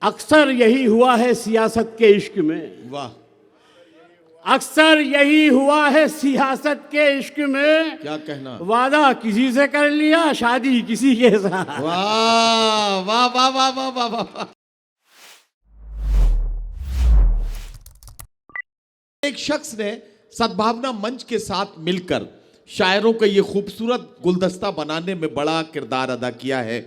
अक्सर यही हुआ है सियासत के इश्क में। वाह, अक्सर यही हुआ है सियासत के इश्क में। क्या कहना। वादा किसी से कर लिया, शादी किसी के साथ। वाह वाह वाह वाह वाह वाह वाह। एक शख्स ने सद्भावना मंच के साथ मिलकर शायरों का ये खूबसूरत गुलदस्ता बनाने में बड़ा किरदार अदा किया है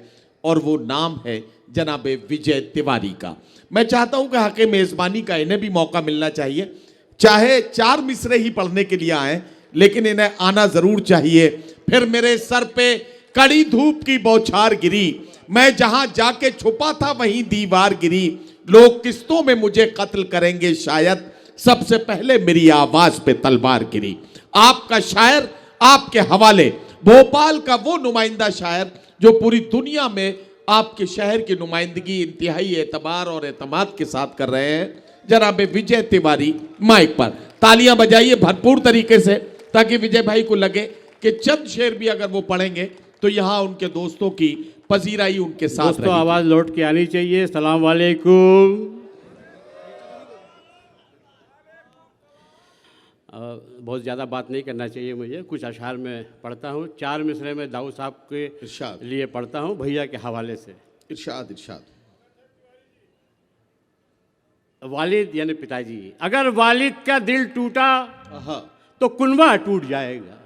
और वो नाम है जनाबे विजय तिवारी का। मैं चाहता हूं कि हक़ मेज़बानी का इन्हें भी मौका मिलना चाहिए, चाहे 4 मिसरे ही पढ़ने के लिए आए, लेकिन इन्हें आना जरूर चाहिए। फिर मेरे सर पे कड़ी धूप की बौछार गिरी, मैं जहां जाके छुपा था वहीं दीवार गिरी, लोग किस्तों में मुझे कत्ल करेंगे शायद, सबसे पहले मेरी आवाज पे तलवार गिरी। आपका शायर आपके हवाले, भोपाल का वो नुमाइंदा शायर जो पूरी दुनिया में आपके शहर की नुमाइंदगी इंतहाई एतबार और एतमाद के साथ कर रहे हैं, जनाब विजय तिवारी माइक पर। तालियां बजाइए भरपूर तरीके से, ताकि विजय भाई को लगे कि चंद शेर भी अगर वो पढ़ेंगे तो यहां उनके दोस्तों की पजीराई उनके साथ दोस्तों आवाज लौट के आनी चाहिए। सलाम वालेकुम। बहुत ज़्यादा बात नहीं करना चाहिए मुझे, कुछ अशआर में पढ़ता हूँ। 4 मिसरे में दाऊद साहब के इरशाद लिए पढ़ता हूँ, भैया के हवाले से। इरशाद इरशाद। वालिद यानी पिताजी, अगर वालिद का दिल टूटा तो कुनबा टूट जाएगा।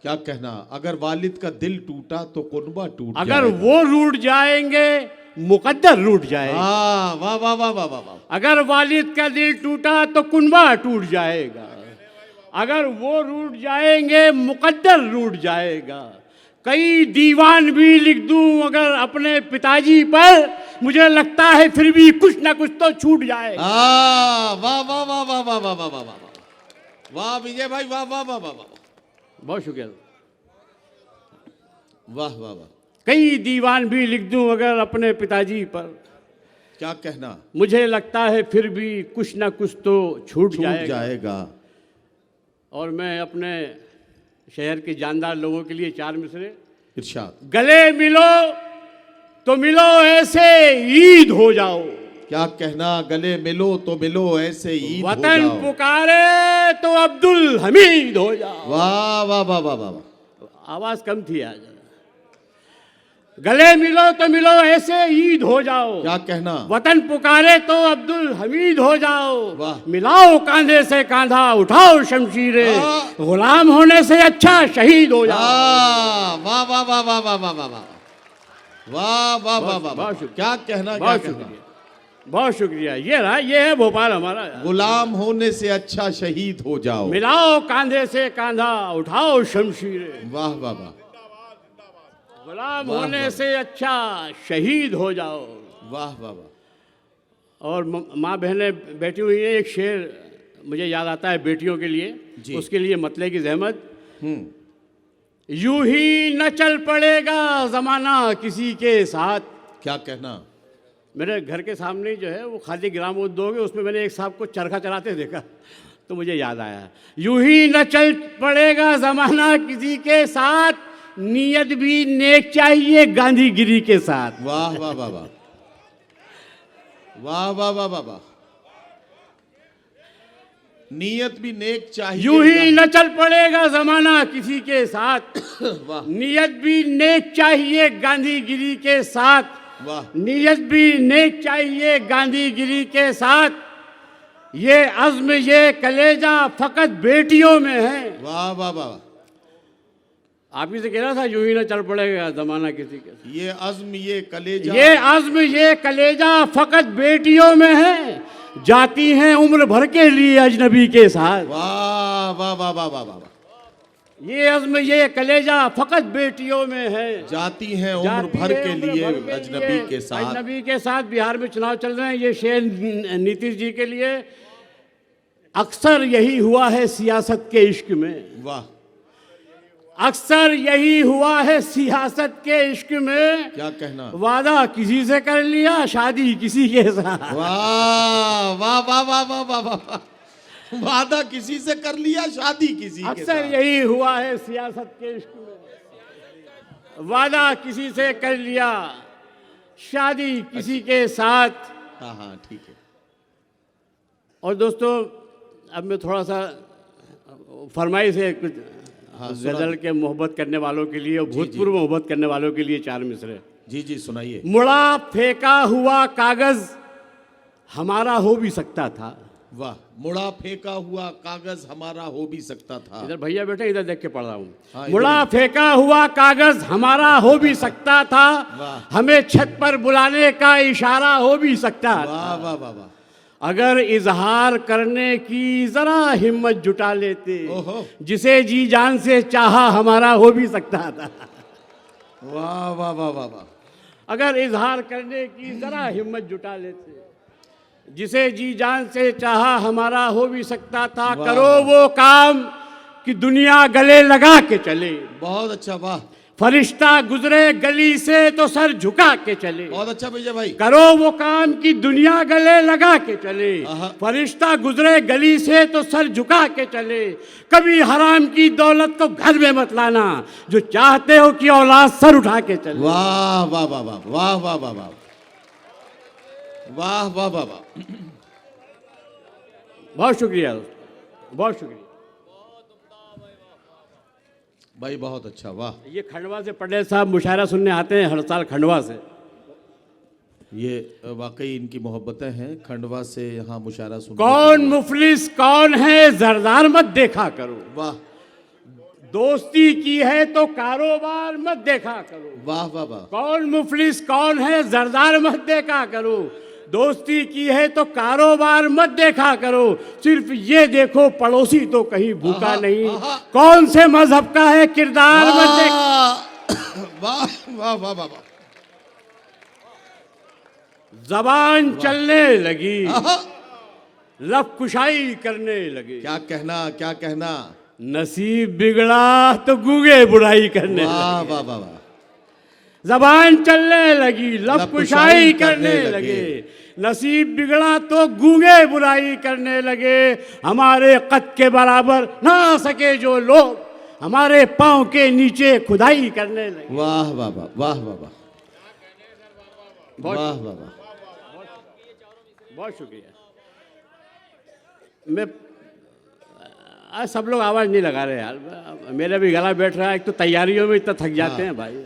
क्या कहना। अगर वालिद का दिल टूटा तो कुनबा टूट अगर जाएगा। वो रूठ जाएंगे मुकद्दर रूठ जाएगा। वाह वाह वाह वाह वाह। अगर वालिद का दिल टूटा तो कुनबा टूट जाएगा, अगर वो रूठ जाएंगे मुकद्दर रूठ जाएगा। कई दीवान भी लिख दूं अगर अपने पिताजी पर, मुझे लगता है फिर भी कुछ ना कुछ तो छूट जाएगा। वाह वाह वाह वाह वाह वाह वाह वाह वाह विजय भाई, वाह वाह वाह वाह वाह। बहुत शुक्रिया। वाह वाह वाह। कई दीवान भी लिख दूं अगर अपने पिताजी पर, क्या कहना। मुझे लगता है फिर भी कुछ ना कुछ तो छूट जाएगा। और मैं अपने शहर के जानदार लोगों के लिए 4 मिसरे। इरशाद। गले मिलो तो मिलो ऐसे ईद हो जाओ। क्या कहना। गले मिलो तो मिलो ऐसे ईद हो वतन जाओ। पुकारे तो अब्दुल हमीद हो जाओ। वाह वाह वाह वाह वाह। आवाज कम थी आज। गले मिलो तो मिलो ऐसे ईद हो जाओ। क्या कहना। वतन पुकारे तो अब्दुल हमीद हो जाओ। वाह। मिलाओ कांधे से कांधा, उठाओ शमशीरे, गुलाम होने से अच्छा शहीद हो जाओ। वाह वाह वाह वाह वाह वाह वाह वाह वाह वाह वाह वाह। क्या कहना। बहुत शुक्रिया, बहुत शुक्रिया। ये रहा, ये है भोपाल हमारा। गुलाम होने से अच्छा शहीद हो जाओ। मिलाओ कांधे से कांधा, उठाओ शमशीरे। वाह वाह वाह। गुलाम होने से अच्छा शहीद हो जाओ। वाह वाह वाह। और माँ बहनें बैठी हुई हैं, एक शेर मुझे याद आता है बेटियों के लिए, उसके लिए मतले की जहमत। यूं ही न चल पड़ेगा जमाना किसी के साथ। क्या कहना। मेरे घर के सामने जो है वो खादी ग्राम उद्योग है, उसमें मैंने एक साहब को चरखा चलाते देखा तो मुझे याद आया। यूं ही न चल पड़ेगा जमाना किसी के साथ, नियत भी नेक चाहिए गांधीगिरी के साथ। वाह वाह वाह वाह वाह वाह वाह वाह वाह। नियत भी नेक चाहिए। यूं ही न चल पड़ेगा जमाना किसी के साथ, नियत भी नेक चाहिए गांधीगिरी के साथ। वाह। नियत भी नेक चाहिए गांधीगिरी के साथ, ये अज़्म ये कलेजा फकत बेटियों में है। वाह वाह वाह। आप ही से कह रहा था यूं ही न चल पड़ेगा जमाना किसी के साथ। ये अज़्म ये कलेजा, ये अज़्म ये कलेजा फकत बेटियों में है, जाती हैं उम्र भर के लिए अजनबी के साथ। वाह वाह वाह वाह वाह वाह। ये अज़्म ये कलेजा फकत बेटियों में है, जाती हैं उम्र भर के लिए अजनबी के साथ। अजनबी के साथ। बिहार में चुनाव चल रहे हैं, ये शेर नीतीश जी के लिए। अक्सर यही हुआ है सियासत के इश्क में। वाह। अक्सर यही हुआ है सियासत के इश्क में। क्या कहना। वादा किसी से कर लिया, शादी किसी के साथ। वाह वाह वाह वाह वाह वाह वाह। वादा किसी से कर लिया, शादी किसी के अक्सर साथ। यही हुआ है सियासत के इश्क में। वादा किसी से कर लिया, शादी किसी के साथ। हाँ हाँ ठीक है। और दोस्तों अब मैं थोड़ा सा फरमाइश है कुछ हाँ, सुना गजल के मोहब्बत करने वालों के लिए और भूतपूर्व मोहब्बत करने वालों के लिए चार मिसरे। जी जी सुनाइए। मुड़ा फेंका हुआ कागज हमारा हो भी सकता था। वाह। मुड़ा फेंका हुआ कागज हमारा हो भी सकता था। इधर भैया बैठे, इधर देख के पढ़ रहा हूँ। हाँ, मुड़ा फेंका हुआ कागज हमारा हो भी सकता था, वाह। हमें छत पर बुलाने का इशारा हो भी सकता वाह था। वाह वाह वाह। अगर इजहार करने की जरा हिम्मत जुटा लेते, ओहो। जिसे जी जान से चाहा हमारा हो भी सकता था। वाह वाह वाह वाह वाह। अगर इजहार करने की जरा हिम्मत जुटा लेते, जिसे जी जान से चाहा हमारा हो भी सकता था। वाह। करो वो काम कि दुनिया गले लगा के चले, बहुत अच्छा। वाह। फरिश्ता गुजरे गली से तो सर झुका के चले। बहुत अच्छा विजय भाई। करो वो काम कि दुनिया गले लगा के चले, आहा। फरिश्ता गुजरे गली से तो सर झुका के चले। कभी हराम की दौलत को घर में मत लाना, जो चाहते हो कि औलाद सर उठा के चले। वाह वाह वाह वाह वाह वाह वाह वाह वाह वाह वाह वाह। बहुत शुक्रिया दोस्तों, बहुत शुक्रिया भाई, बहुत अच्छा। वाह। ये खंडवा से पटेल साहब मुशायरा सुनने आते हैं हर साल खंडवा से। ये वाकई इनकी मोहब्बतें हैं। खंडवा से यहाँ मुशायरा सुन। कौन मुफलिस कौन है जरदार मत देखा करो, वाह दोस्ती की है तो कारोबार मत देखा करो। वाह वाह वाह। कौन मुफलिस कौन है जरदार मत देखा करो, दोस्ती की है तो कारोबार मत देखा करो। सिर्फ ये देखो पड़ोसी तो कहीं भूखा आहा, नहीं, आहा। कौन से मजहब का है किरदार मत देख। वाह वाह वाह वाह वाह। जबान चलने लगी, आहा। लब कुशाई करने लगे। क्या कहना, क्या कहना। नसीब बिगड़ा तो गूंगे बुराई करने वाह लगे। वाह वाह वाह। जबान चलने लगी, लब लब कुशाई कुशाई करने करने लगे। नसीब बिगड़ा तो गूंगे बुराई करने लगे। हमारे कद के बराबर ना सके जो लोग, हमारे पांव के नीचे खुदाई करने लगे। वाह वाह वाह वाह वाह वाह बहुत वाह वाह वाह। बहुत शुक्रिया। मैं आज सब लोग आवाज़ नहीं लगा रहे यार, मेरा भी गला बैठ रहा है। एक तो तैयारियों में इतना थक जाते हैं भाई।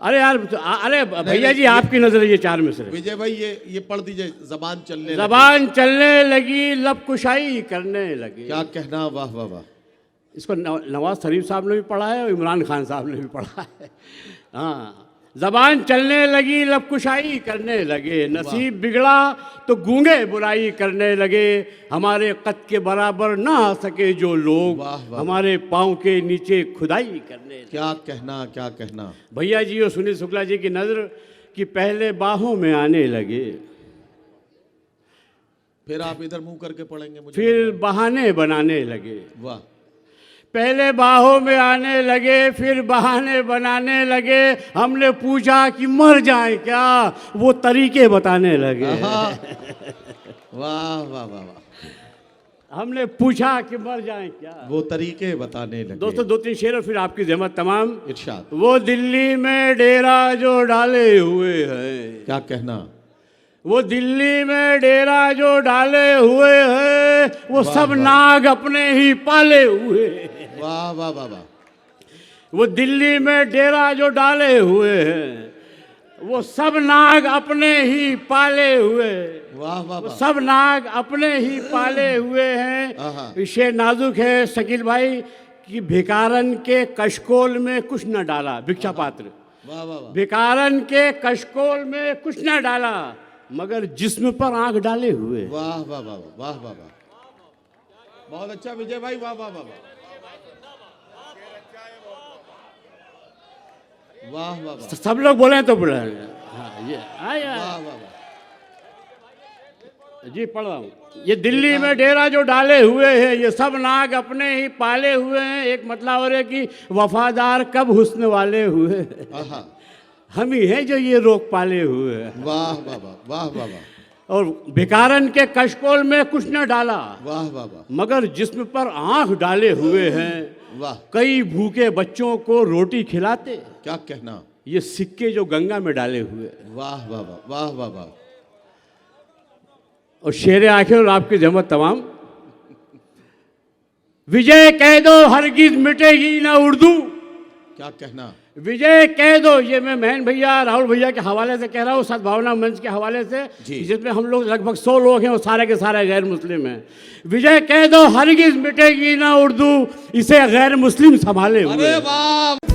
अरे यार, अरे भैया जी आपकी नजर ये चार में से विजय भाई ये पढ़ दीजिए। जबान चलने लगी। जबान चलने लगी, लब कुशाई करने लगी। क्या कहना। वाह वाह वाह। इसको नवाज शरीफ साहब ने भी पढ़ा है और इमरान खान साहब ने भी पढ़ा है। हाँ, जबान चलने लगी, लब कुशाई करने लगे। नसीब बिगड़ा तो गूंगे बुराई करने लगे। हमारे कद के बराबर ना आ सके जो लोग, वाह, वाह। हमारे पाँव के नीचे खुदाई करने लगे। क्या कहना, क्या कहना। भैया जी और सुनील शुक्ला जी की नजर कि पहले बाहों में आने लगे, फिर आप इधर मुंह करके पढ़ेंगे मुझे। फिर बहाने बनाने लगे। वाह। पहले बाहों में आने लगे, फिर बहाने बनाने लगे। हमने पूछा कि मर जाए क्या, वो तरीके बताने लगे। आहा। वाह वाह वाह वाह। हमने पूछा कि मर जाए क्या, वो तरीके बताने लगे। दोस्तों दो तीन शेर और फिर आपकी जहमत तमाम। इरशाद। वो दिल्ली में डेरा जो डाले हुए हैं, क्या कहना। वो दिल्ली में डेरा जो डाले हुए हैं, वो वाह, सब वाह। नाग अपने ही पाले हुए हैं। वाह वाह वाह वाह। वो दिल्ली में डेरा जो डाले हुए हैं, वो सब नाग अपने ही पाले हुए। वाह वाह वो वाह। सब नाग अपने ही पाले हुए आहा। हैं। शेर नाजुक है शकील भाई कि भिकारन के कशकोल में कुछ न डाला, भिक्षा पात्र। वाह वाह वाह। भिकारन के कशकोल में कुछ न डाला, मगर जिस्म पर आंख डाले हुए। वाह वाह वाह वाह वाह वाह। बहुत अच्छा विजय भाई। वाह वाह वाह वाह वाह वाह वाह। सब लोग बोले तो बोले। हाँ, ये आया। वाह वाह वाह। जी पढ़ रहा हूँ। ये दिल्ली में डेरा जो डाले हुए हैं, ये सब नाग अपने ही पाले हुए हैं। एक मतलब और है कि वफादार कब हुस्न वाले हुए हैं। आहा। हम ही हैं जो ये रोक पाले हुए हैं। वाह वाह वाह वाह वाह वाह। और भिकारन के कशकोल में कुछ न डाला, वाह वाह वाह। मगर जिस्म पर आंख डाले हुए हैं। वाह। कई भूखे बच्चों को रोटी खिलाते, क्या कहना। ये सिक्के जो गंगा में डाले हुए हैं। वाह वाह वाह वाह वाह वाह। और शेर आखिर और आपकी जहमत तमाम। विजय कह दो हरगिज मिटेगी ना उर्दू। क्या कहना? विजय कह दो, ये मैं महन भैया राहुल भैया के हवाले से कह रहा हूँ, सद्भावना मंच के हवाले से, जी। जिसमें हम लोग लगभग 100 लोग हैं और सारे के सारे गैर मुस्लिम हैं। विजय कह दो हरगिज मिटेगी ना उर्दू, इसे गैर मुस्लिम संभाले हुए। अरे वाह!